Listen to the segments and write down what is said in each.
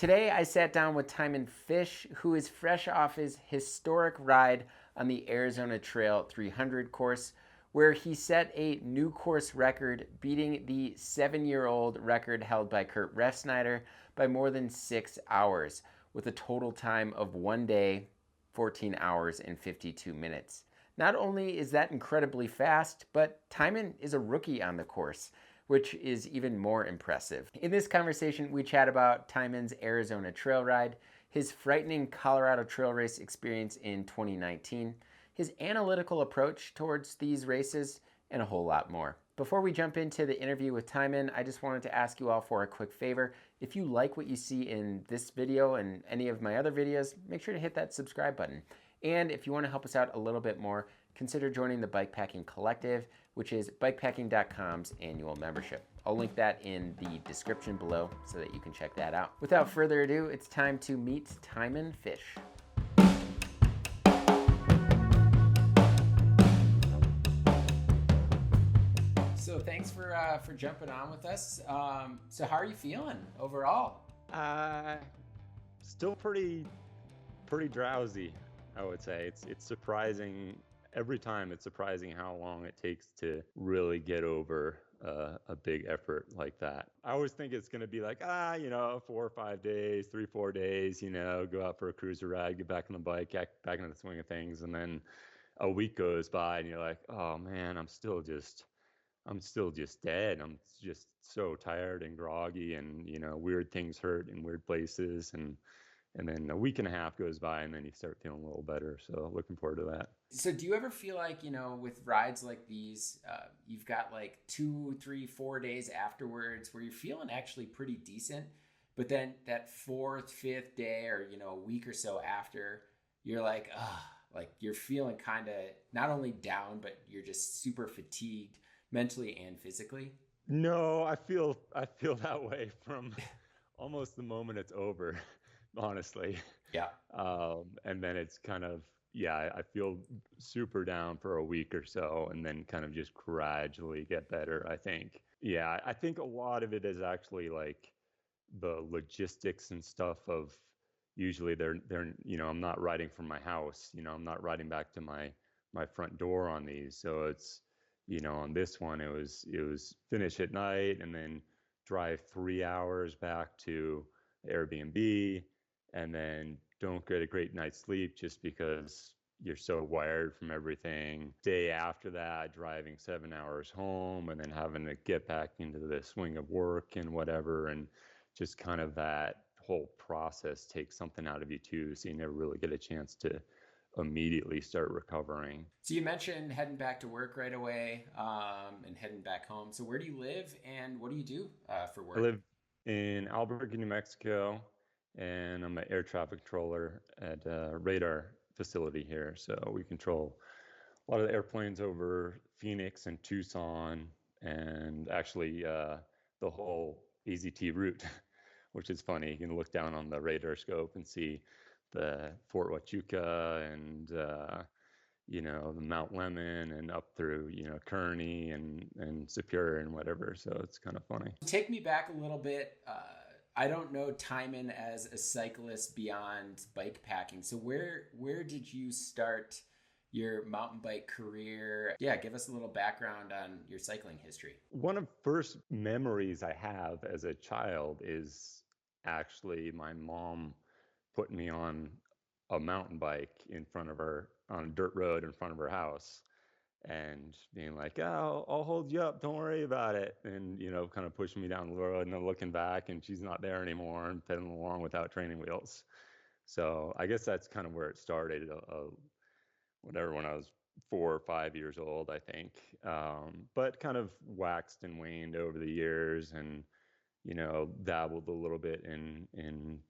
Today I sat down with Timon Fish, who is fresh off his historic ride on the Arizona Trail 300 course, where he set a new course record, beating the 7-year-old record held by Kurt Refsnyder by more than 6 hours, with a total time of 1 day, 14 hours, and 52 minutes. Not only is that incredibly fast, but Timon is a rookie on the course, which is even more impressive. In this conversation, we chat about Timon's Arizona trail ride, his frightening Colorado trail race experience in 2019, his analytical approach towards these races, and a whole lot more. Before we jump into the interview with Timon, I just wanted to ask you all for a quick favor. If you like what you see in this video and any of my other videos, make sure to hit that subscribe button. And if you want to help us out a little bit more, consider joining the Bikepacking Collective, which is BIKEPACKING.com's annual membership. I'll link that in the description below so that you can check that out. Without further ado, it's time to meet Timon Fish. So thanks for jumping on with us. So how are you feeling overall? Still pretty drowsy, I would say. It's surprising. Every time it's surprising how long it takes to really get over a big effort like that. I always think it's going to be like, 4 or 5 days, 3, 4 days, go out for a cruiser ride, get back on the bike, get back into the swing of things. And then a week goes by and you're like, oh man, I'm still just dead. I'm just so tired and groggy, and weird things hurt in weird places, and then a week and a half goes by and then you start feeling a little better. So looking forward to that. So do you ever feel like, with rides like these, you've got like 2, 3, 4 days afterwards where you're feeling actually pretty decent, but then that fourth, fifth day, or, a week or so after, you're like, like you're feeling kind of not only down, but you're just super fatigued mentally and physically? No, I feel that way from almost the moment it's over, honestly. Yeah. And then it's kind of, yeah, I feel super down for a week or so, and then kind of just gradually get better, I think. Yeah, I think a lot of it is actually like the logistics and stuff of, usually I'm not riding from my house, I'm not riding back to my front door on these. So it's, on this one, it was finish at night and then drive 3 hours back to Airbnb, and then don't get a great night's sleep just because you're so wired from everything. Day after that, driving 7 hours home and then having to get back into the swing of work and whatever. And just kind of that whole process takes something out of you too. So you never really get a chance to immediately start recovering. So you mentioned heading back to work right away, and heading back home. So where do you live and what do you do for I work? live in Albuquerque, New Mexico, and I'm an air traffic controller at a radar facility here. So we control a lot of the airplanes over Phoenix and Tucson, and actually the whole AZT route, which is funny. You can look down on the radar scope and see the Fort Huachuca and the Mount Lemon and up through Kearney and Superior and whatever. So it's kind of funny. Take me back a little bit. I don't know Timon as a cyclist beyond bike packing. So where did you start your mountain bike career? Yeah, give us a little background on your cycling history. One of the first memories I have as a child is actually my mom put me on a mountain bike in front of her on a dirt road in front of her house, and being like, "Oh, I'll hold you up. Don't worry about it." And, kind of pushing me down the road, and then looking back and she's not there anymore and pedaling along without training wheels. So I guess that's kind of where it started, whatever, when I was 4 or 5 years old, I think. But kind of waxed and waned over the years, and, dabbled a little bit in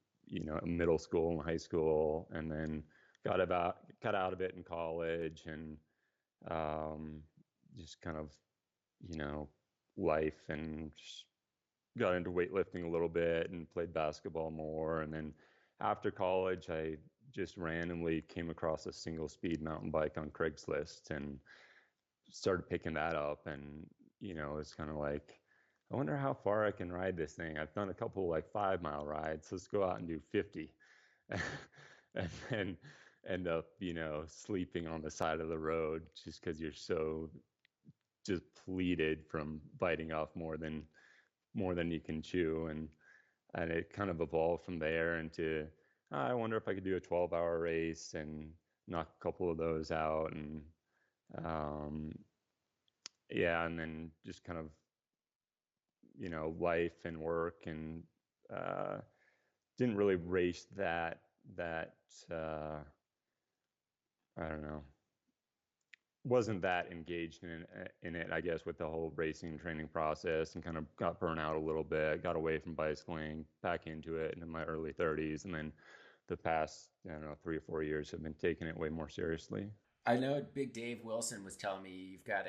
middle school and high school, and then got out of it in college, and just kind of, you know, life, and just got into weightlifting a little bit and played basketball more. And then after college, I just randomly came across a single speed mountain bike on Craigslist and started picking that up. And, it's kind of like I wonder how far I can ride this thing. I've done a couple like 5 mile rides. Let's go out and do 50. And then end up, sleeping on the side of the road just because you're so depleted from biting off more than you can chew. And it kind of evolved from there into, I wonder if I could do a 12-hour race and knock a couple of those out. And um, yeah, and then just kind of, life and work, and uh, didn't really race that uh, I don't know, wasn't that engaged in it, I guess, with the whole racing training process, and kind of got burnt out a little bit, got away from bicycling, back into it in my early 30s, and then the past, I don't know, 3 or 4 years have been taking it way more seriously. I know Big Dave Wilson was telling me you've got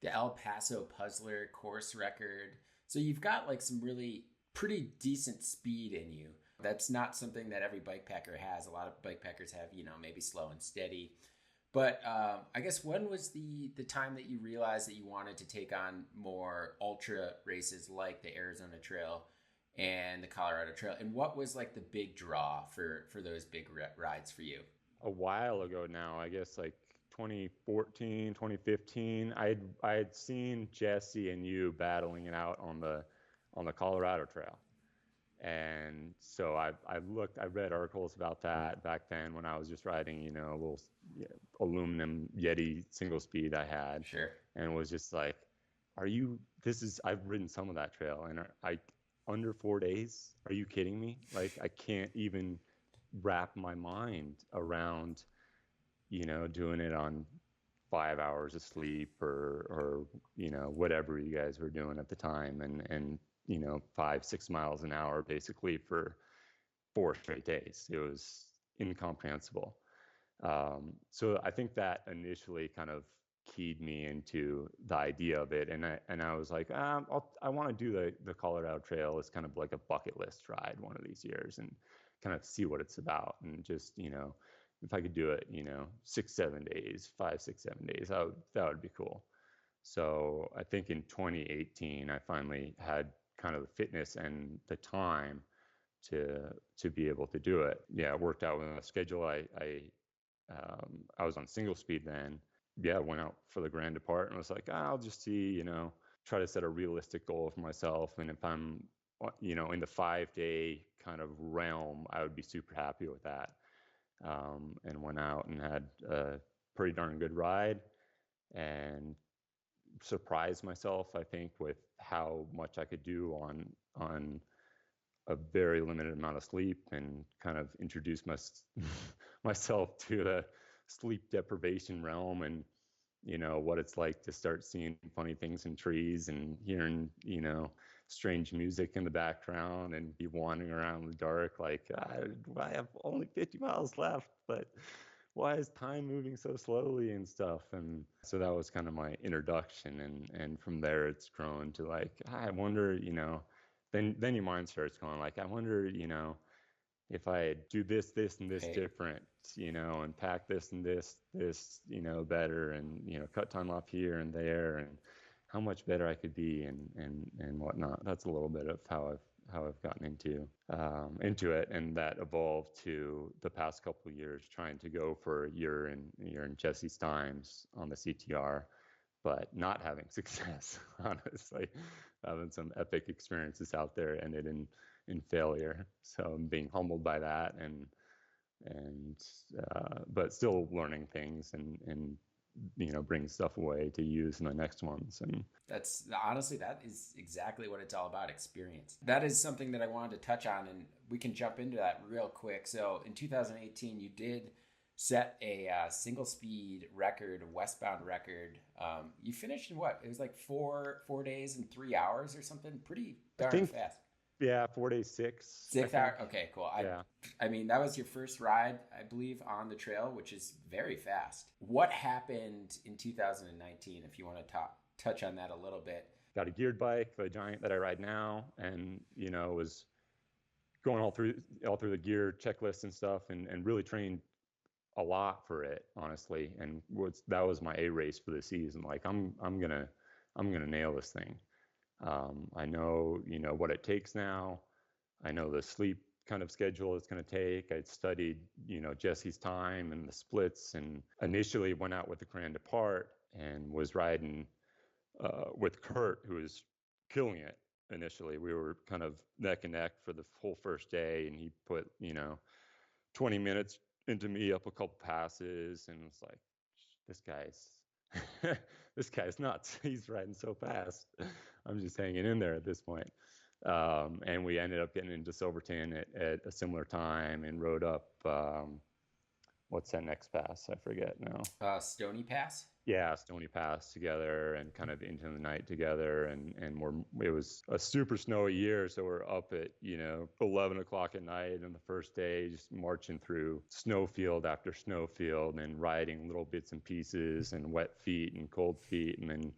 the El Paso Puzzler course record. So you've got like some really pretty decent speed in you. That's not something that every bike packer has. A lot of bike packers have, maybe slow and steady. But I guess when was the time that you realized that you wanted to take on more ultra races like the Arizona Trail and the Colorado Trail? And what was like the big draw for those big rides for you? A while ago now, I guess like 2014, 2015, I had seen Jesse and you battling it out on the Colorado Trail. And so I read articles about that back then when I was just riding, a little, aluminum Yeti single speed I had, Sure. and was just like, I've ridden some of that trail, and I under 4 days? Are you kidding me? Like, I can't even wrap my mind around, doing it on 5 hours of sleep, or whatever you guys were doing at the time, and 5, 6 miles an hour basically for 4 straight days. It was incomprehensible. So I think that initially kind of keyed me into the idea of it, and I was like, I want to do the Colorado Trail as kind of like a bucket list ride one of these years, and kind of see what it's about, and just, if I could do it, 6, 7 days, 5, 6, 7 days, that would be cool. So I think in 2018, I finally had kind of the fitness and the time to be able to do it. Yeah, it worked out with a schedule. I was on single speed then. Yeah, went out for the Grand Depart and was like, I'll just see, try to set a realistic goal for myself. And if I'm, in the 5 day kind of realm, I would be super happy with that. And went out and had a pretty darn good ride, and surprised myself, I think, with how much I could do on a very limited amount of sleep, and kind of introduce myself to the sleep deprivation realm, and what it's like to start seeing funny things in trees, and hearing strange music in the background, and be wandering around in the dark like, I have only 50 miles left, but why is time moving so slowly and stuff? And so that was kind of my introduction, and from there it's grown to like, I wonder, then your mind starts going like, I wonder, if I do this and this Right. different, and pack this and this, better, and, cut time off here and there, and how much better I could be, and whatnot. That's a little bit of how I've gotten into it, and that evolved to the past couple of years trying to go for a year in Jesse's times on the CTR, but not having success. Honestly, having some epic experiences out there ended in failure. So I'm being humbled by that, and but still learning things, and bring stuff away to use in the next ones. And That's honestly, that is exactly what it's all about, experience. That is something that I wanted to touch on, and we can jump into that real quick. So in 2018, you did set a single speed record, a westbound record. You finished in what? It was like four days and 3 hours or something. Pretty I darn think, fast. yeah, 4 days, six, I 6 hours. think. Okay, cool. Yeah. I mean, that was your first ride, I believe, on the trail, which is very fast. What happened in 2019? If you want to touch on that a little bit. Got a geared bike, the Giant that I ride now, and was going all through the gear checklist and stuff, and really trained a lot for it, honestly. And that was my A race for the season. Like, I'm gonna nail this thing. I know, what it takes now. I know the sleep kind of schedule it's going to take. I'd studied, Jesse's time and the splits, and initially went out with the Grand Depart and was riding with Kurt, who was killing it initially. We were kind of neck and neck for the whole first day, and he put, 20 minutes into me up a couple passes, and it's like, this guy's this guy's nuts. He's riding so fast. I'm just hanging in there at this point. And we ended up getting into Silverton at a similar time and rode up. What's that next pass? I forget now. Stony Pass. Yeah, Stony Pass together and kind of into the night together, and it was a super snowy year, so we're up at 11 o'clock at night on the first day, just marching through snowfield after snowfield and riding little bits and pieces and wet feet and cold feet, and then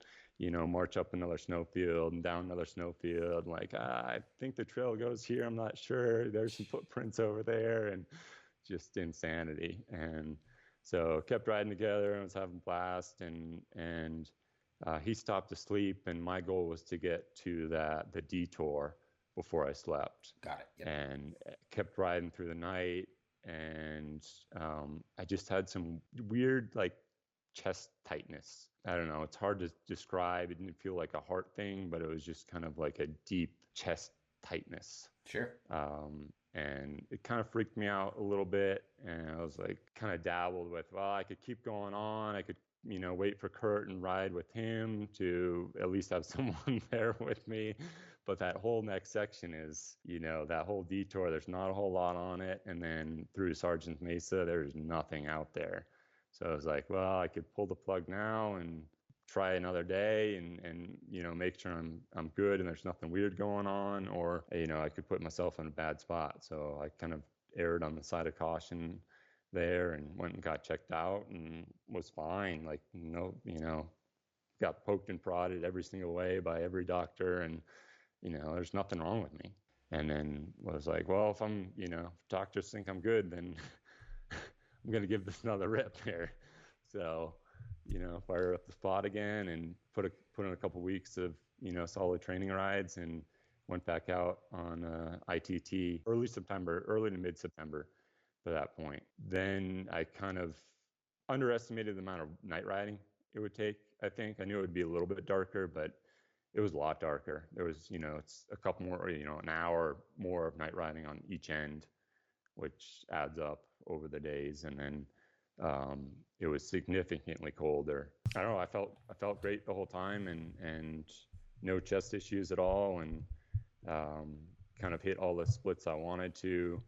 march up another snowfield and down another snowfield. Like, I think the trail goes here. I'm not sure. There's some footprints over there, and just insanity. And so kept riding together and was having a blast. And he stopped to sleep, and my goal was to get to the detour before I slept. Got it. Yep. And kept riding through the night. And I just had some weird chest tightness. I don't know. It's hard to describe. It didn't feel like a heart thing, but it was just kind of like a deep chest tightness. Sure. And it kind of freaked me out a little bit. And I was like, kind of dabbled with, well, I could keep going on. I could, wait for Kurt and ride with him to at least have someone there with me. But that whole next section is, that whole detour, there's not a whole lot on it. And then through Sergeant's Mesa, there's nothing out there. So I was like, well, I could pull the plug now and try another day and make sure I'm good and there's nothing weird going on, or I could put myself in a bad spot. So I kind of erred on the side of caution there and went and got checked out and was fine. Like, no, got poked and prodded every single way by every doctor, and there's nothing wrong with me. And then was like, well, if doctors think I'm good, then I'm going to give this another rip here. So, fire up the spot again and put in a couple weeks of, solid training rides, and went back out on ITT early to mid-September for that point. Then I kind of underestimated the amount of night riding it would take, I think. I knew it would be a little bit darker, but it was a lot darker. There was, it's a couple more, an hour more of night riding on each end, which adds up over the days. And then it was significantly colder. I don't know. I felt great the whole time, and no chest issues at all, and kind of hit all the splits I wanted to.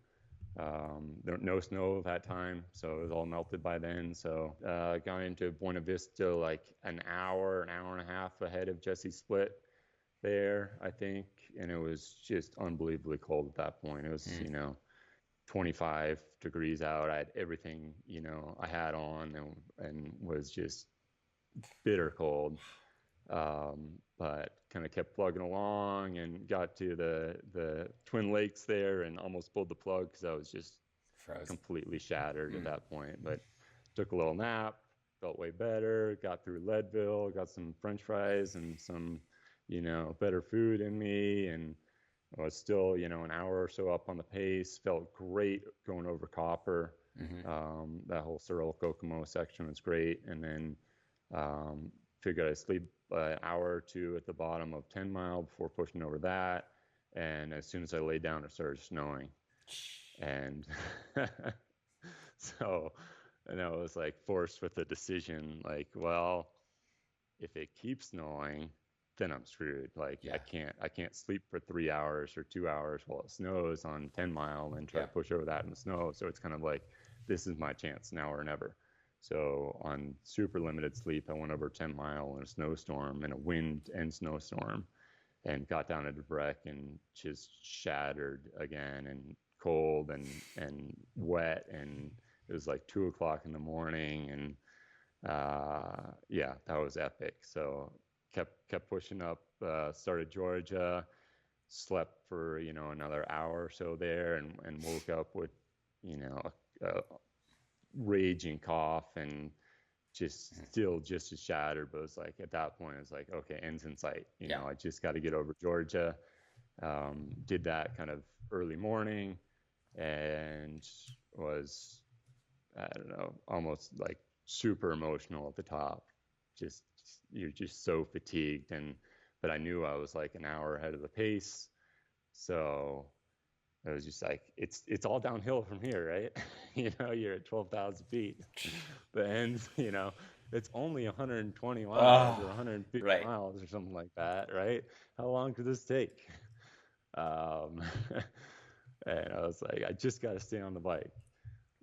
There no snow that time, so it was all melted by then. So got into Buena Vista like an hour and a half ahead of Jesse's split there, I think, and it was just unbelievably cold at that point. It was 25 degrees out. I had everything, I had on, and was just bitter cold. But kind of kept plugging along and got to the Twin Lakes there and almost pulled the plug because I was just completely shattered at that point. But took a little nap, felt way better, got through Leadville, got some French fries and some, better food in me, and I was still, an hour or so up on the pace. Felt great going over Copper. That whole Cerro Kokomo section was great. And then figured I'd sleep an hour or two at the bottom of 10 Mile before pushing over that. And as soon as I laid down, it started snowing. And so, and I was like forced with a decision, like, well, if it keeps snowing, then I'm screwed. Like, I can't sleep for 3 hours or 2 hours while it snows on 10 Mile and try to push over that in the snow. So it's kind of like, this is my chance now or never. So on super limited sleep, I went over 10 Mile in a snowstorm, in a wind and snowstorm, and got down to Debrec and just shattered again, and cold and wet. And it was like 2 o'clock in the morning. And that was epic. So kept pushing up, started Georgia, slept for, another hour or so there, and woke up with, a raging cough and just still just as shattered, but it was like at that point it's like, okay, ends in sight. Yeah. I just got to get over Georgia. Did that kind of early morning and was, I don't know, almost like super emotional at the top. Just you're just so fatigued, but I knew I was like an hour ahead of the pace, so it was just like it's all downhill from here, right? You're at 12,000 feet. The end, it's only 120 miles or Oh, 150 right. miles or something like that, right? How long could this take? Um, and I was like, I just got to stay on the bike.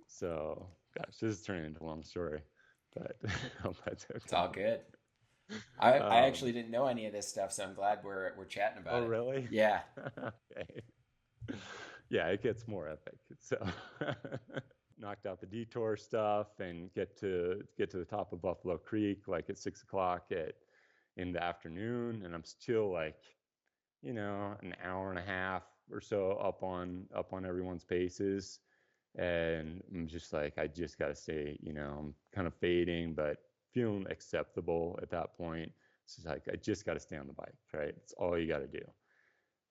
So, gosh, this is turning into a long story, but I hope that's It's all okay. good. I Um, actually didn't know any of this stuff, so I'm glad we're chatting oh, about it. really? Yeah. Okay. Yeah, it gets more epic. So, knocked out the detour stuff and get to the top of Buffalo Creek like at 6 o'clock in the afternoon, and I'm still like, an hour and a half or so up on everyone's paces, and I'm just like, I just got to stay. I'm kind of fading, but feeling acceptable at that point. So it's like I just got to stay on the bike, right? It's all you got to do,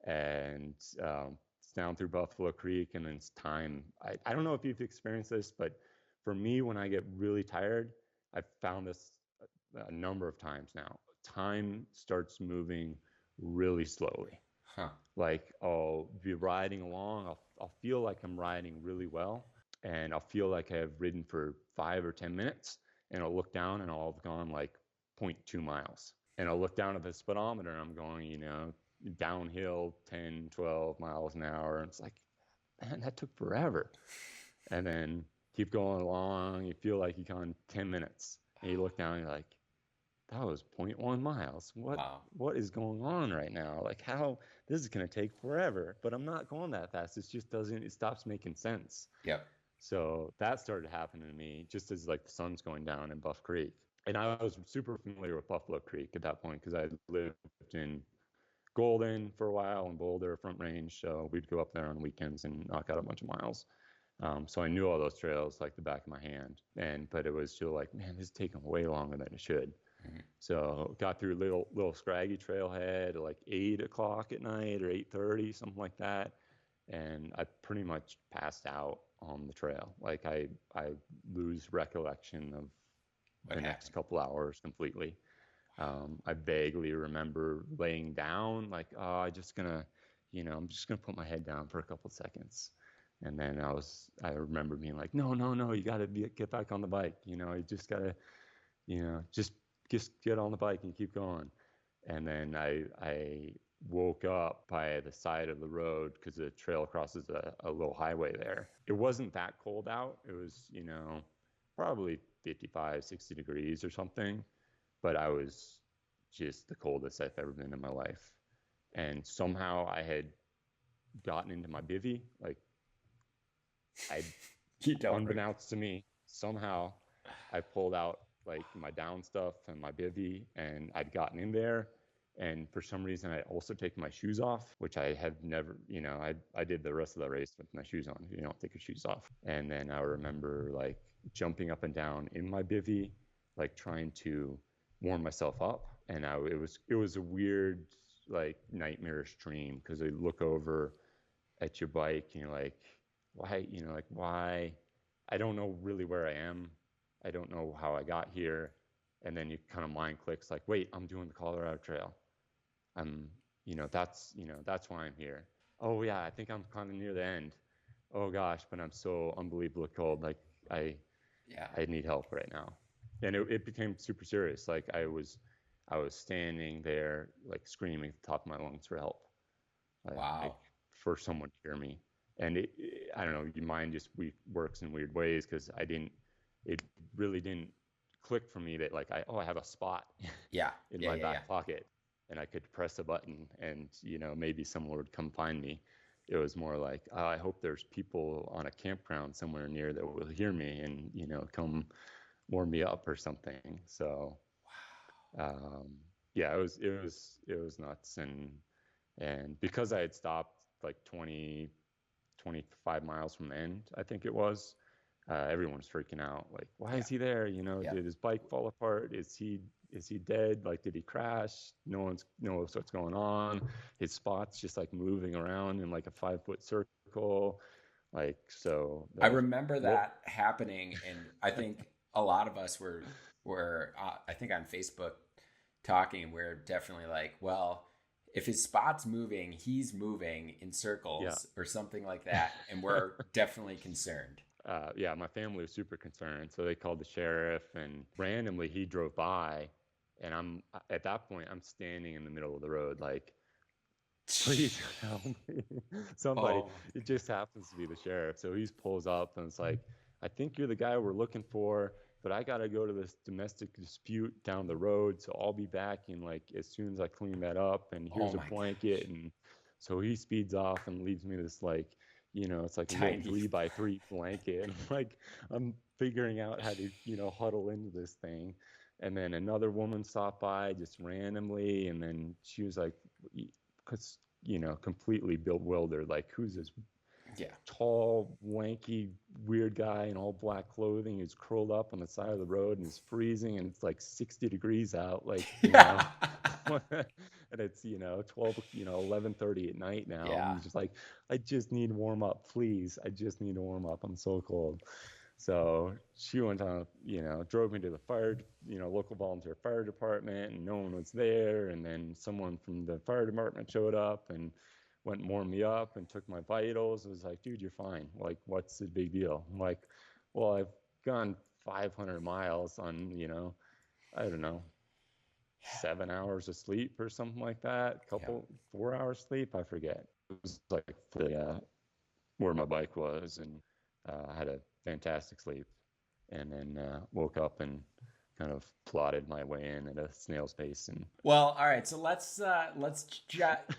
and it's down through Buffalo Creek, and then it's time. I don't know if you've experienced this, but for me, when I get really tired, I've found this a number of times now. Time starts moving really slowly. Huh. Like I'll be riding along, I'll feel like I'm riding really well, and I'll feel like I've ridden for 5 or 10 minutes, and I'll look down and I'll have gone like 0.2 miles. And I'll look down at the speedometer and I'm going, downhill 10, 12 miles an hour. And it's like, man, that took forever. And then keep going along. You feel like you've gone 10 minutes. And you look down and you're like, that was 0.1 miles. What Wow. what is going on right now? Like how this is gonna take forever, but I'm not going that fast. It stops making sense. Yep. So that started happening to me just as like the sun's going down in Buff Creek. And I was super familiar with Buffalo Creek at that point because I lived in Golden for a while and Boulder Front Range. So we'd go up there on weekends and knock out a bunch of miles. So I knew all those trails like the back of my hand. But it was still like, man, this is taking way longer than it should. Mm-hmm. So got through little scraggy trailhead at like 8 o'clock at night or 8:30, something like that, and I pretty much passed out on the trail. Like I lose recollection of What the next happened? couple hours completely. I vaguely remember laying down, like, oh, I'm just gonna put my head down for a couple of seconds, and then I remember being like, no, no, no, you gotta get back on the bike. You just gotta, just get on the bike and keep going. And then I woke up by the side of the road because the trail crosses a little highway there. It wasn't that cold out. It was, probably 55, 60 degrees or something, but I was just the coldest I've ever been in my life. And somehow I had gotten into my bivy, like I, You don't. unbeknownst to me, somehow I pulled out like my down stuff and my bivy, and I'd gotten in there. And for some reason, I also taken my shoes off, which I have never, I did the rest of the race with my shoes on. You don't take your shoes off. And then I remember like jumping up and down in my bivy, like trying to warm myself up. And it was a weird, like nightmarish dream because I look over at your bike and you're like, why? I don't know really where I am. I don't know how I got here. And then you kind of mind clicks like, wait, I'm doing the Colorado Trail. I'm, that's why I'm here. Oh yeah, I think I'm kind of near the end. Oh gosh, but I'm so unbelievably cold. Like I, Yeah. I need help right now. And it became super serious. Like I was standing there like screaming at the top of my lungs for help, like Wow. for someone to hear me. And I don't know, your mind just works in weird ways because it really didn't click for me that like I have a spot Yeah. in Yeah. my Yeah. Yeah. back pocket and I could press a button and maybe someone would come find me. It was more like, oh, I hope there's people on a campground somewhere near that will hear me and come warm me up or something. So um, yeah, it was nuts. And because I had stopped like 20, 25 miles from the end, I think it was, everyone's freaking out. Like, why Yeah. is he there? You know, Yeah. did his bike fall apart? Is he dead? Like, did he crash? No one's knows what's going on. His spot's just like moving around in like a 5 foot circle. Like, so I they're like, remember what? that happening, and I think a lot of us were I think on Facebook talking, and we're definitely like, well, if his spot's moving, he's moving in Yeah. circles or something like that, and we're definitely concerned. Yeah, my family was super concerned, so they called the sheriff, and randomly he drove by, and I'm at that point I'm standing in the middle of the road, like, please help me, somebody. Oh my It just happens to be the sheriff, so he pulls up and it's like, I think you're the guy we're looking for, but I gotta go to this domestic dispute down the road, so I'll be back in like as soon as I clean that up, and oh here's a my blanket. gosh. And so he speeds off and leaves me this like, it's like a little Tiny. 3x3 blanket. And like I'm figuring out how to, huddle into this thing. And then another woman stopped by just randomly, and then she was like, because completely bewildered, like, who's this Yeah. tall, lanky, weird guy in all black clothing who's curled up on the side of the road and is freezing, and it's like 60 degrees out, like, Yeah. and it's 12, 11:30 at night now. Yeah. I'm just like, I just need to warm up, please. I just need to warm up. I'm so cold. So she went on, drove me to the local volunteer fire department, and no one was there. And then someone from the fire department showed up and went and warmed me up and took my vitals. It was like, dude, you're fine. Like, what's the big deal? I'm like, well, I've gone 500 miles on, I don't know, 7 hours of sleep or something like that. Yeah. 4 hours sleep, I forget. It was like where my bike was, and I had a fantastic sleep, and then woke up and kind of plotted my way in at a snail's pace. And Well, all right. So let's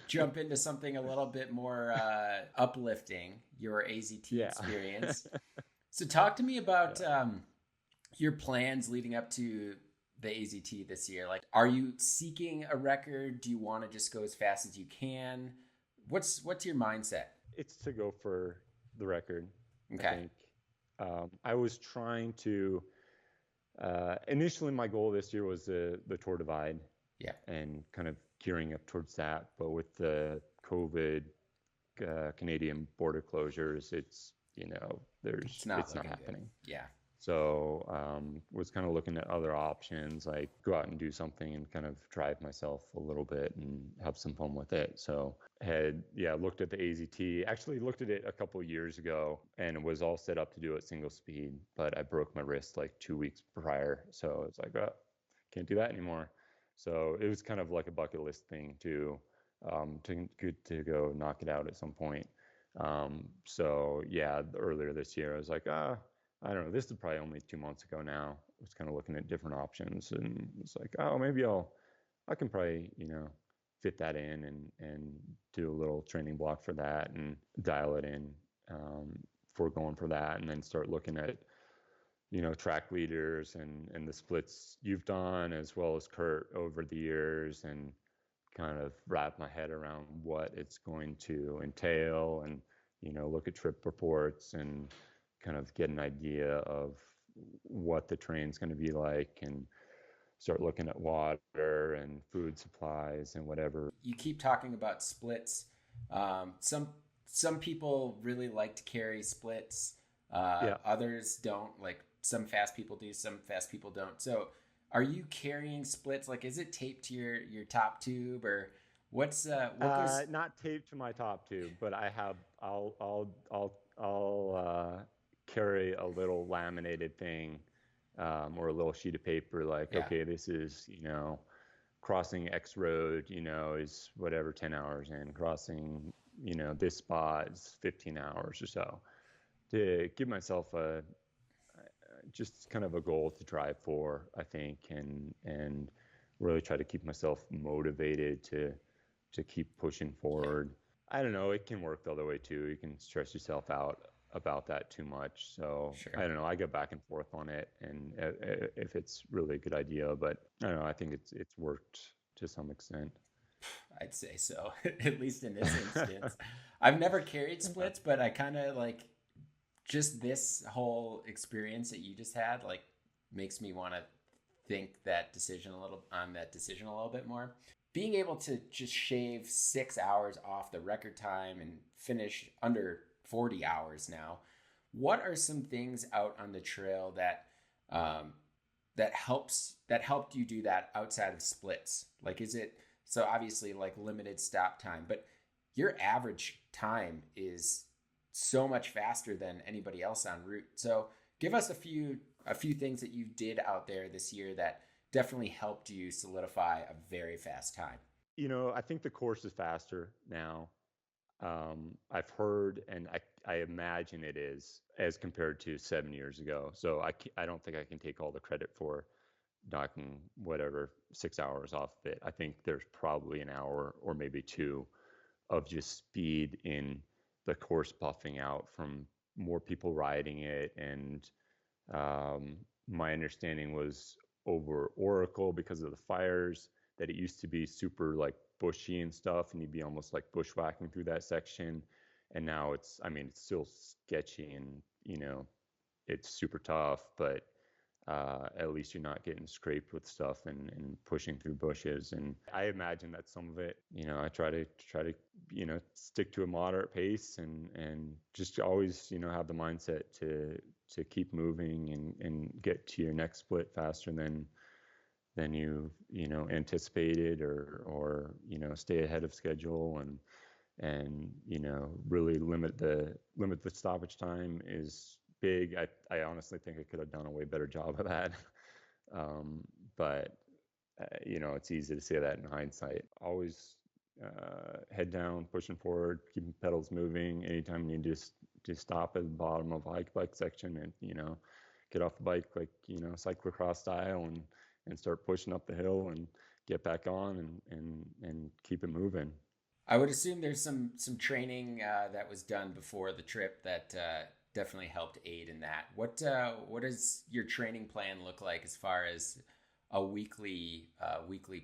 jump into something a little bit more uplifting. Your AZT yeah, experience. So talk to me about yeah. your plans leading up to the AZT this year. Like, are you seeking a record? Do you want to just go as fast as you can? What's your mindset? It's to go for the record, I Okay. think. I was trying to. Initially, my goal this year was the Tour Divide Yeah. and kind of gearing up towards that. But with the COVID, Canadian border closures, It's not it's not looking good. happening. Yeah. So was kind of looking at other options, like go out and do something and kind of drive myself a little bit and have some fun with it. So looked at the AZT. Actually looked at it a couple of years ago and was all set up to do it single speed, but I broke my wrist like 2 weeks prior. So it's like, oh, can't do that anymore. So it was kind of like a bucket list thing to go knock it out at some point. So yeah, earlier this year I was like, I don't know. This is probably only 2 months ago now. I was kind of looking at different options, and it's like, oh, maybe I can probably, fit that in and do a little training block for that and dial it in for going for that, and then start looking at, track leaders and the splits you've done as well as Kurt over the years, and kind of wrap my head around what it's going to entail, and look at trip reports and kind of get an idea of what the train's going to be like, and start looking at water and food supplies and whatever. You keep talking about splits. Some people really like to carry splits. Yeah. Others don't. Like, some fast people do, some fast people don't. So, are you carrying splits? Like, is it taped to your top tube, or what goes? Not taped to my top tube, but I'll carry a little laminated thing, or a little sheet of paper, like, Yeah. okay, this is, crossing X road, is whatever 10 hours in, crossing, this spot is 15 hours or so, to give myself just kind of a goal to drive for, I think, and really try to keep myself motivated to keep pushing Yeah. forward. I don't know, it can work the other way too. You can stress yourself out about that too much. So I Sure. don't know. I go back and forth on it, and if it's really a good idea, but I don't know. I think it's worked to some extent. I'd say so. At least in this instance, I've never carried splits, but I kind of like Just this whole experience that you just had, like, makes me want to think that decision a little bit more. Being able to just shave 6 hours off the record time and finish under 40 hours now, what are some things out on the trail um, that helped you do that outside of splits? Like, is it so obviously like limited stop time, but your average time is so much faster than anybody else en route. So give us a few things that you did out there this year that definitely helped you solidify a very fast time. I think the course is faster now. I've heard, and I imagine it is as compared to 7 years ago. So I don't think I can take all the credit for knocking whatever 6 hours off of it. I think there's probably an hour or maybe two of just speed in the course buffing out from more people riding it. And um, my understanding was over Oracle because of the fires that it used to be super like bushy and stuff, and you'd be almost like bushwhacking through that section. And now I mean, it's still sketchy and, it's super tough, but at least you're not getting scraped with stuff and pushing through bushes. And I imagine that some of it, I try to stick to a moderate pace and just always have the mindset to keep moving and get to your next split faster than you anticipated, or stay ahead of schedule, and really limit the stoppage time is big. I honestly think I could have done a way better job of that. um, but it's easy to say that in hindsight. Always head down, pushing forward, keeping pedals moving. Anytime you just stop at the bottom of a bike section and get off the bike like cyclocross style, and start pushing up the hill and get back on and keep it moving. I would assume there's some training that was done before the trip that definitely helped aid in that. What does your training plan look like as far as a weekly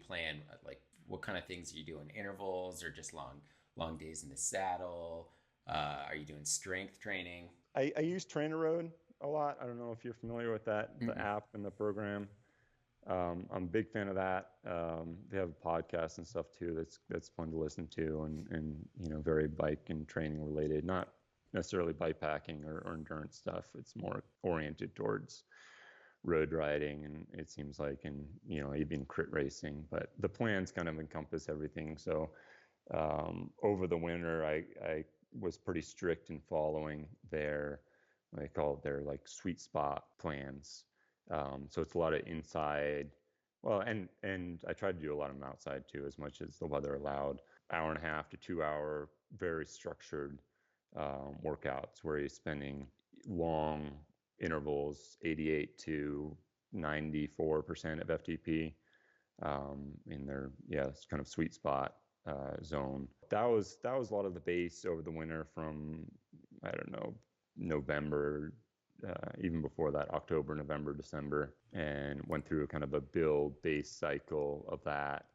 plan? Like, what kind of things are you doing? Intervals or just long days in the saddle? Are you doing strength training? I use TrainerRoad a lot. I don't know if you're familiar with that, the Mm-mm. app and the program. I'm a big fan of that. They have a podcast and stuff too. That's fun to listen to, and very bike and training related. Not necessarily bike packing or endurance stuff. It's more oriented towards road riding, and it seems like, and even crit racing. But the plans kind of encompass everything. So over the winter, I was pretty strict in following what they call their like sweet spot plans. So it's a lot of inside. Well, and I tried to do a lot of them outside too, as much as the weather allowed. Hour and a half to 2 hour, very structured workouts where you're spending long intervals, 88 to 94% of FTP in their it's kind of sweet spot zone. That was a lot of the base over the winter from, I don't know, November, even before that, October, November, December, and went through kind of a build base cycle of that.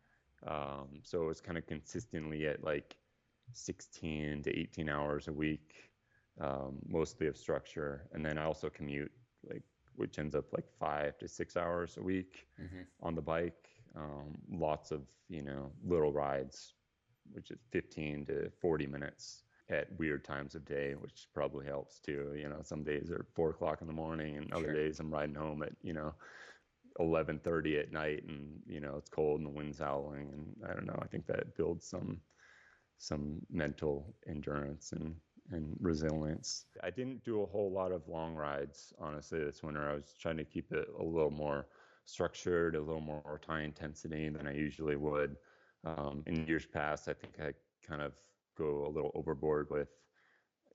So it was kind of consistently at like 16 to 18 hours a week, mostly of structure. And then I also commute, like, which ends up like 5 to 6 hours a week Mm-hmm. on the bike. Lots of, little rides, which is 15 to 40 minutes at weird times of day, which probably helps too. Some days are 4 o'clock in the morning, and other Sure. days I'm riding home at 11:30 at night, and it's cold and the wind's howling, and I don't know. I think that builds some mental endurance and resilience. I didn't do a whole lot of long rides, honestly, this winter. I was trying to keep it a little more structured, a little more high intensity than I usually would. In years past, I think I kind of go a little overboard with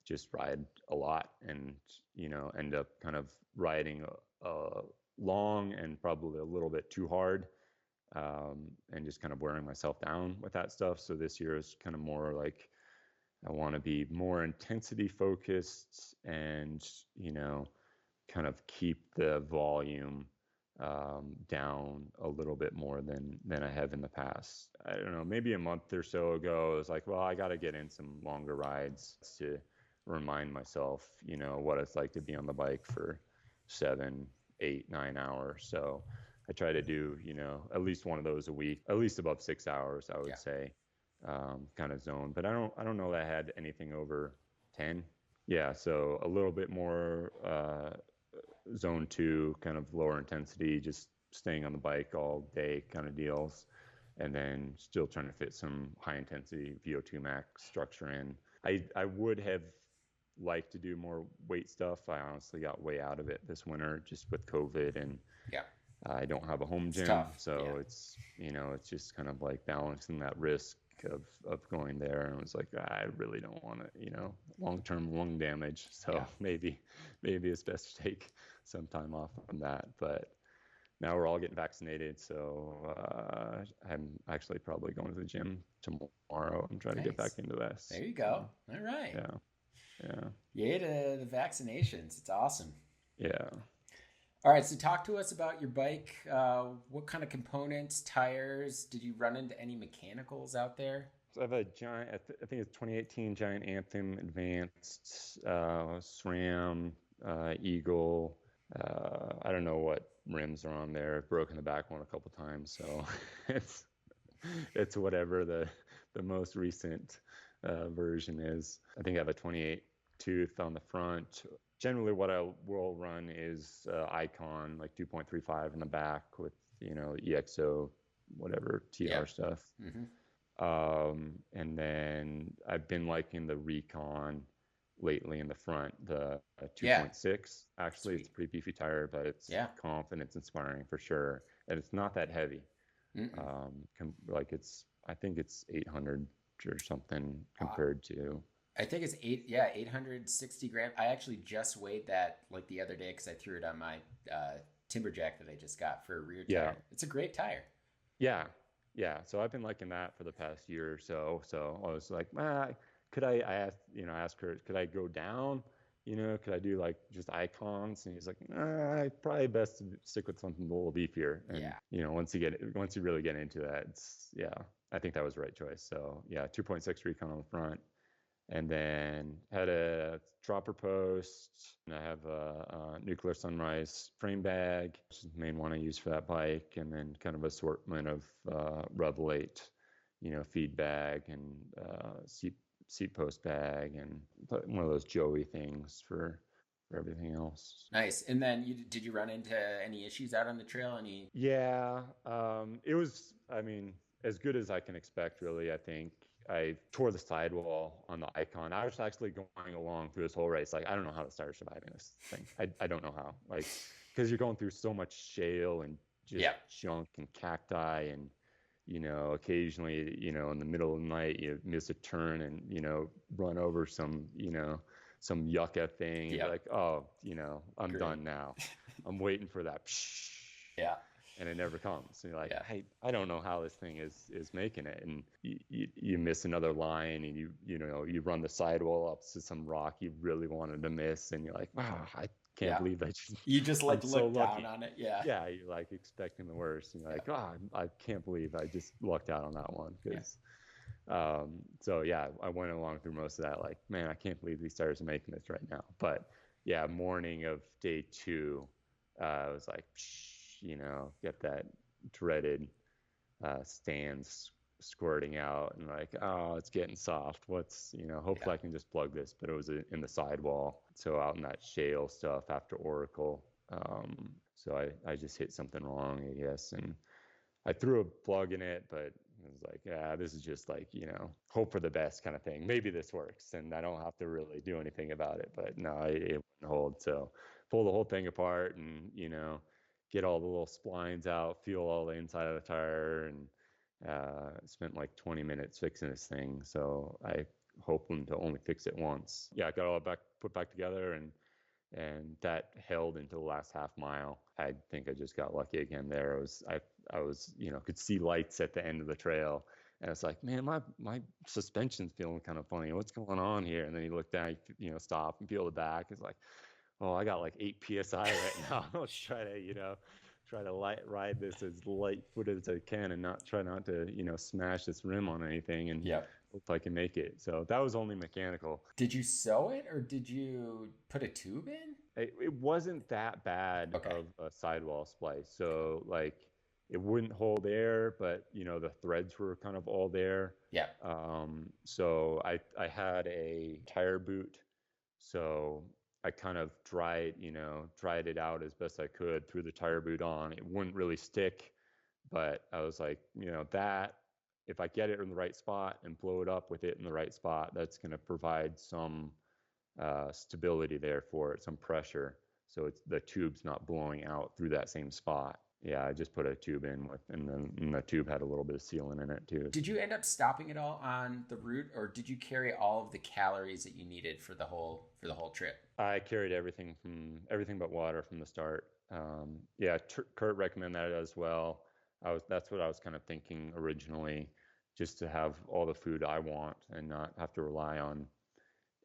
just ride a lot, and end up kind of riding long and probably a little bit too hard, and just kind of wearing myself down with that stuff. So this year is kind of more like I want to be more intensity focused, and kind of keep the volume down a little bit more than I have in the past. I don't know, maybe a month or so ago, I was like, well, I got to get in some longer rides to remind myself, what it's like to be on the bike for 7, 8, 9 hours. So I try to do, at least one of those a week, at least above 6 hours, I would Yeah. say, kind of zone. But I don't know that I had anything over 10. Yeah, so a little bit more zone 2, kind of lower intensity, just staying on the bike all day kind of deals, and then still trying to fit some high intensity VO2 max structure in. I would have liked to do more weight stuff. I honestly got way out of it this winter just with COVID, and Yeah. I don't have a home It's gym, tough. so Yeah. it's just kind of like balancing that risk of going there. And it was like, I really don't want to, long-term lung damage. So Yeah. maybe it's best to take some time off from that. But now we're all getting vaccinated, so I'm actually probably going to the gym tomorrow and try to get back Nice. into this. There you So go. All right. yeah, yeah, Yay to the vaccinations. It's awesome. yeah. All right. So talk to us about your bike. What kind of components, tires? Did you run into any mechanicals out there? So I have a giant, I think it's 2018 Giant Anthem Advanced SRAM Eagle. I don't know what rims are on there. I've broken the back one a couple times, so it's it's whatever the most recent version is. I think I have a 28 tooth on the front. Generally, what I will run is Icon, like 2.35 in the back with EXO, whatever Yeah. TR stuff. Mm-hmm. And then I've been liking the Recon lately in the front, the Yeah. 2.6. Actually, it's Sweet. a pretty beefy tire, but it's Yeah. confidence inspiring for sure. And it's not that heavy. Mm-mm. I think it's 800 or something Uh, compared to, I think it's 860 grams. I actually just weighed that like the other day because I threw it on my Timberjack that I just got for a rear yeah, tire. It's a great tire. yeah, yeah. So I've been liking that for the past year or so. So I was like, could I asked, ask her, could I go down? Could I do like just icons? And he's like, probably best to stick with something a little beefier. And, Yeah. once you really get into that, yeah, I think that was the right choice. So yeah, 2.6 Recon on the front, and then had a dropper post, and I have a Nuclear Sunrise frame bag, which is the main one I use for that bike, and then kind of assortment of Revelate, feed bag and seat post bag, and one of those Joey things for everything else. Nice. And then did you run into any issues out on the trail? Any? Yeah, it was, I mean, as good as I can expect, really. I think I tore the sidewall on the Icon. I was actually going along through this whole race. Like, I don't know how to start surviving this thing. I don't know how. Like, because you're going through so much shale and just Yeah. junk and cacti, and, occasionally, in the middle of the night, you miss a turn and, run over some yucca thing and be Yeah. like, oh, I'm Great. done now. I'm waiting for that. Yeah. And it never comes. And you're like, Yeah. hey, I don't know how this thing is making it. And you miss another line, and you run the sidewall up to some rock you really wanted to miss, and you're like, wow, I can't Yeah. believe I just You just I'm like so look down lucky. on it. Yeah. Yeah, you're like expecting the worst, and you're Yeah. like, oh, I can't believe I just lucked out on that one. Yeah. Because so yeah, I went along through most of that like, man, I can't believe these tires are making this right now. But yeah, morning of day 2, I was like, get that dreaded stands squirting out, and like, oh, it's getting soft. Hopefully Yeah. I can just plug this. But it was in the sidewall, so out in that shale stuff after Oracle. So I just hit something wrong, I guess, and I threw a plug in it, but it was like, yeah, this is just like, hope for the best kind of thing. Maybe this works, and I don't have to really do anything about it. But no, it wouldn't hold. So pull the whole thing apart, and get all the little splines out, feel all the inside of the tire, and spent like 20 minutes fixing this thing. So I hoping to only fix it once. Yeah, I got all put back together, and that held until the last half mile. I think I just got lucky again there. I was could see lights at the end of the trail, and it's like, man, my suspension's feeling kind of funny. What's going on here? And then you look down, stop and feel the back. It's like, oh, I got like 8 psi right now. Let's try to ride this as light footed as I can, and not to smash this rim on anything. And Yep. Hope I can make it. So that was only mechanical. Did you sew it or did you put a tube in? It wasn't that bad Okay. of a sidewall splice. So like it wouldn't hold air, but the threads were kind of all there. Yeah. So I had a tire boot. So I kind of dried it out as best I could, threw the tire boot on. It wouldn't really stick, but I was like, that if I get it in the right spot and blow it up with it in the right spot, that's going to provide some stability there for it, some pressure, so it's the tube's not blowing out through that same spot. Yeah, I just put a tube in with, and the tube had a little bit of sealant in it too. Did you end up stopping it all on the route, or did you carry all of the calories that you needed for the whole trip? I carried everything but water from the start. Yeah, Kurt recommended that as well. That's what I was kind of thinking originally, just to have all the food I want and not have to rely on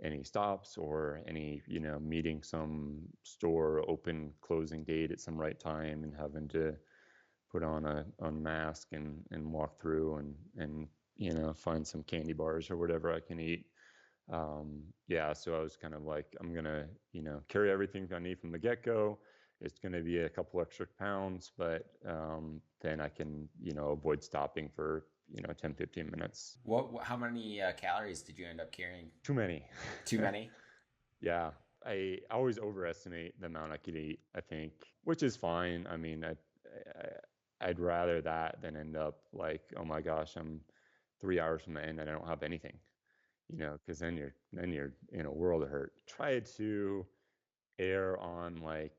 any stops or any, meeting some store open closing date at some right time and having to put on mask and walk through and find some candy bars or whatever I can eat. Yeah, so I was kind of like, I'm gonna, carry everything I need from the get-go. It's gonna be a couple extra pounds, but then I can, avoid stopping for 10, 15 minutes. How many calories did you end up carrying? Too many. Too many? Yeah, I always overestimate the amount I could eat, I think, which is fine. I mean, I'd rather that than end up like, oh my gosh, I'm 3 hours from the end and I don't have anything, because then you're in a world of hurt. Try to err on like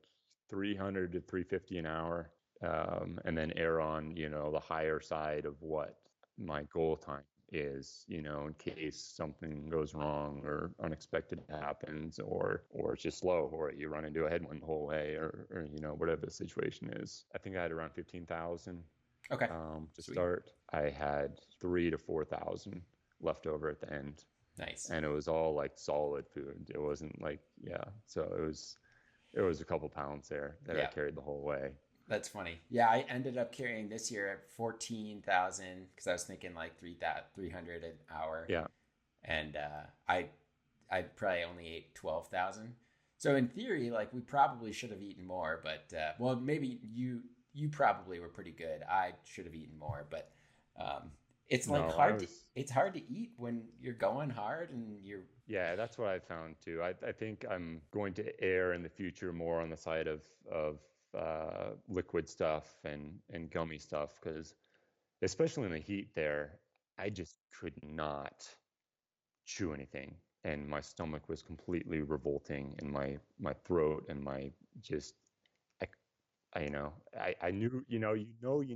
300 to 350 an hour, and then err on, the higher side of what my goal time is, in case something goes wrong or unexpected happens, or it's just slow, or you run into a headwind the whole way, or whatever the situation is. I think I had around 15,000 Okay. to Sweet. start. I had 3 to 4,000 left over at the end, Nice. and it was all like solid food. It wasn't like, yeah. So it was a couple pounds there that I Yeah. carried the whole way. That's funny. Yeah, I ended up carrying this year at 14,000 because I was thinking like 300 an hour, Yeah. and I probably only ate 12,000. So in theory, like we probably should have eaten more, but well, maybe you probably were pretty good. I should have eaten more, but um, it's like No, I hard to was. it's hard to eat when you're going hard and you're Yeah, that's what I found too. I think I'm going to err in the future more on the side of liquid stuff and gummy stuff, because especially in the heat there, I just could not chew anything, and my stomach was completely revolting, and my throat and my just I, I knew, you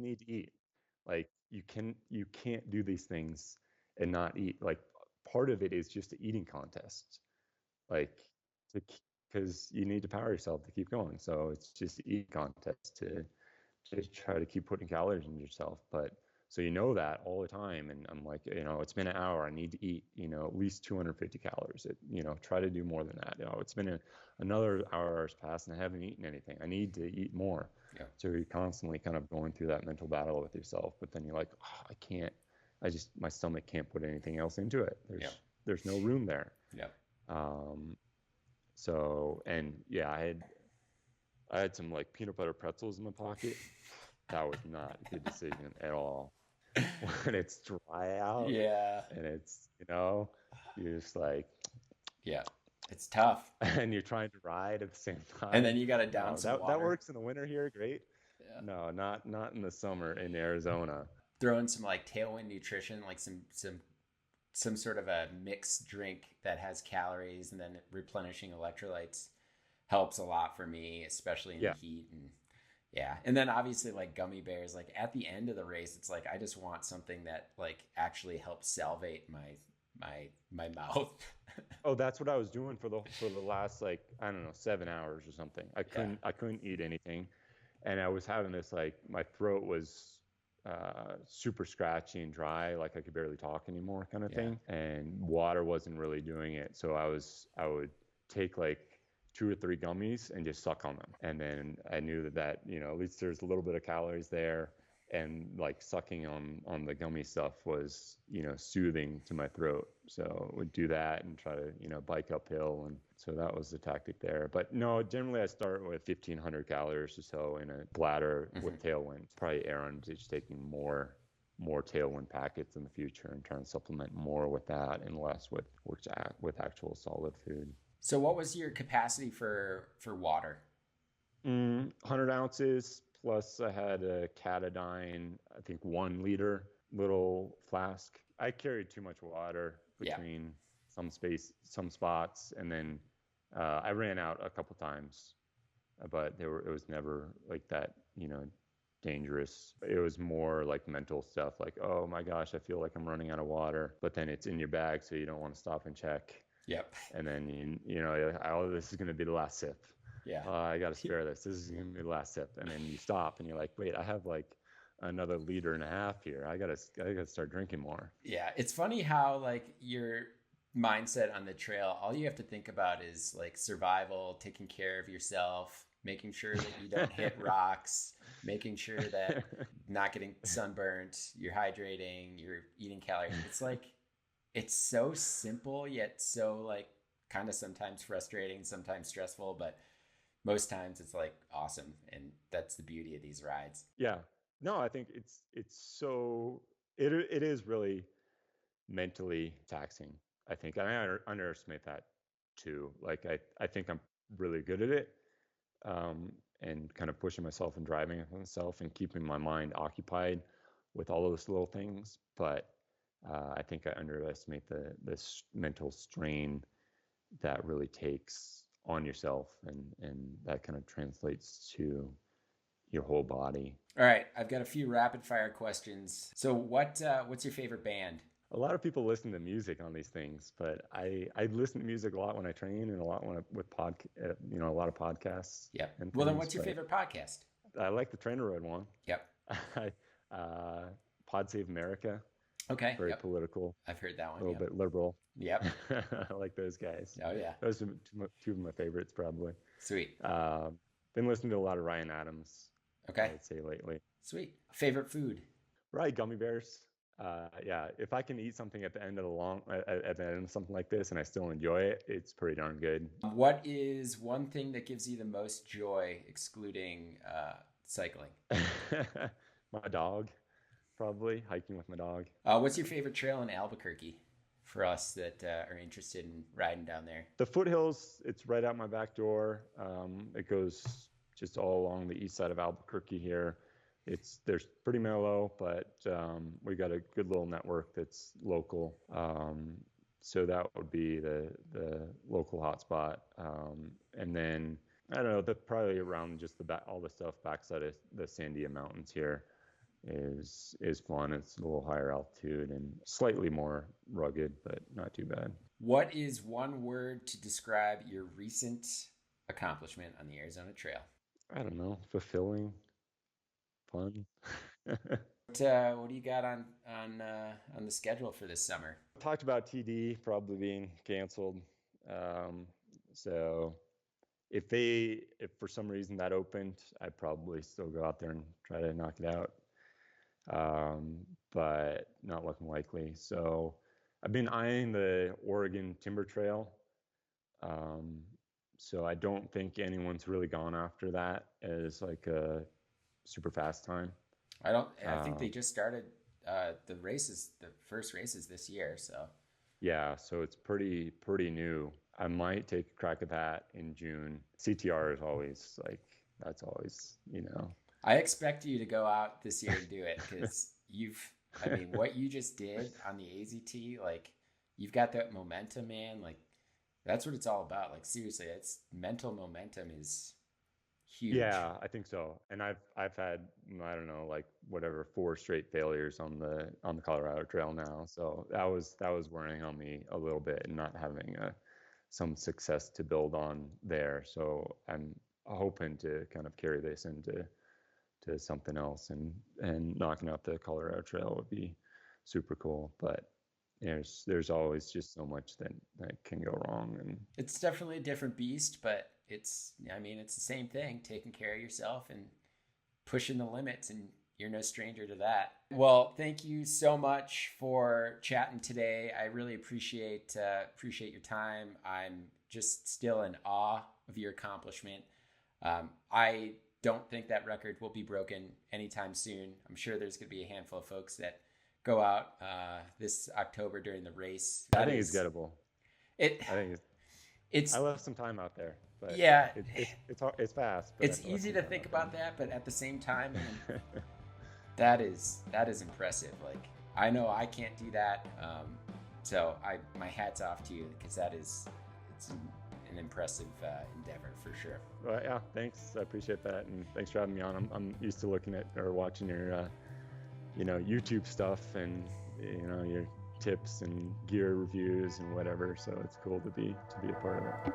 need to eat. Like you can't do these things and not eat. Like part of it is just an eating contest. Like to because you need to power yourself to keep going. So it's just an eating contest to just try to keep putting calories in yourself. But so that all the time, and I'm like, it's been an hour. I need to eat, at least 250 calories. Try to do more than that. It's been another hour's passed and I haven't eaten anything. I need to eat more. yeah So you're constantly kind of going through that mental battle with yourself. But then you're like, oh, I can't. My stomach can't put anything else into it. yeah There's no room there. yeah. Um, so and yeah, I had some like peanut butter pretzels in my pocket. That was not a good decision at all. When it's dry out Yeah, and you're just like, yeah. It's tough. and you're trying to ride at the same And then time. you got to down No, some that water. works in the winter here, great. Yeah. No, not in the summer in Arizona. Throw in some like Tailwind nutrition, like some sort of a mixed drink that has calories and then replenishing electrolytes helps a lot for me, especially in the Yeah, heat. And yeah, and then obviously like gummy bears, like at the end of the race, it's like I just want something that like actually helps salivate my mouth. oh, that's what I was doing for the last, like, I don't know, 7 hours or something. I Yeah, couldn't I couldn't eat anything, and I was having this, like, my throat was super scratchy and dry, like I could barely talk anymore, kind of yeah, thing. And water wasn't really doing it, so I would take like 2 or 3 gummies and just suck on them, and then I knew that at least there's a little bit of calories there, and like sucking on the gummy stuff was, soothing to my throat. So would do that and try to, bike uphill. And so that was the tactic there. But no, generally I start with 1,500 calories or so in a bladder with tailwind. Probably err on just taking more tailwind packets in the future and trying to supplement more with that and less with actual solid food. So what was your capacity for water? 100 ounces plus I had a Catadine, I think 1 liter little flask. I carried too much water Yeah. between some spots, and then I ran out a couple times, but it was never like that, dangerous. It was more like mental stuff, like, oh my gosh, I feel like I'm running out of water, but then it's in your bag, so you don't want to stop and check. Yep. And then oh, this is going to be the last sip. Yeah. I got to spare this. This is going to be the last sip. And then you stop and you're like, wait, I have like another liter and a half here. I gotta start drinking more. Yeah. It's funny how like your mindset on the trail, all you have to think about is like survival, taking care of yourself, making sure that you don't hit rocks, making sure that not getting sunburnt, you're hydrating, you're eating calories. It's like, it's so simple, yet so like kind of sometimes frustrating, sometimes stressful, but most times it's like awesome. And that's the beauty of these rides. Yeah. No, I think it is really mentally taxing. I think underestimate that too. Like I think I'm really good at it, and kind of pushing myself and driving myself and keeping my mind occupied with all those little things. But I think I underestimate this mental strain that really takes on yourself, and that kind of translates to your whole body. All right, I've got a few rapid fire questions. So what's your favorite band? A lot of people listen to music on these things, but I listen to music a lot when I train and a lot a lot of podcasts Yep. and Well, then things. what's your favorite podcast? I like the Trainer Road one. Yep. Pod Save America. Okay. Very Yep. political, I've heard that one. a little Yep. bit liberal. Yep. I like those guys. Oh yeah. Those are two of my favorites, probably. Sweet. Been listening to a lot of Ryan Adams, Okay. I'd say lately. Sweet. Favorite food? Right, gummy bears. Yeah, if I can eat something at the end of the end of something like this and I still enjoy it, it's pretty darn good. What is one thing that gives you the most joy, excluding cycling? My dog, probably hiking with my dog. What's your favorite trail in Albuquerque for us that are interested in riding down there? The foothills, it's right out my back door. It goes just all along the east side of Albuquerque here. There's pretty mellow, but we got a good little network that's local. So that would be the local hotspot. And then I don't know, probably around just all the stuff backside of the Sandia Mountains here is fun. It's a little higher altitude and slightly more rugged, but not too bad. What is one word to describe your recent accomplishment on the Arizona Trail? I don't know, fulfilling, fun. What do you got on the schedule for this summer? Talked about TD probably being canceled. So if for some reason that opened, I'd probably still go out there and try to knock it out. But not looking likely. So I've been eyeing the Oregon Timber Trail. So I don't think anyone's really gone after that as like a super fast time. I think they just started the first races this year. So yeah, so it's pretty new. I might take a crack at that in June. CTR is always like, that's always, I expect you to go out this year and do it because what you just did on the AZT, like you've got that momentum, man. Like that's what it's all about. Like seriously, it's mental momentum is huge. Yeah, I think so. And I've had, I don't know, like whatever 4 straight failures on the Colorado Trail now. So that was wearing on me a little bit and not having some success to build on there. So I'm hoping to kind of carry this into something else, and knocking out the Colorado Trail would be super cool. But there's always just so much that can go wrong, and it's definitely a different beast, but it's the same thing, taking care of yourself and pushing the limits. And You're no stranger to that. Well, thank you so much for chatting today. I really appreciate your time. I'm just still in awe of your accomplishment. I don't think that record will be broken anytime soon. I'm sure there's going to be a handful of folks that go out this October during the race. I think it's gettable. I think it's I left some time out there, but yeah, it's fast. But it's easy to think about that, but at the same time, that is impressive. Like, I know I can't do that, so my hat's off to you, because it's an impressive endeavor for sure. Well, yeah, thanks. I appreciate that, and thanks for having me on. I'm used to looking at or watching your YouTube stuff and your tips and gear reviews and whatever. So it's cool to be a part of it.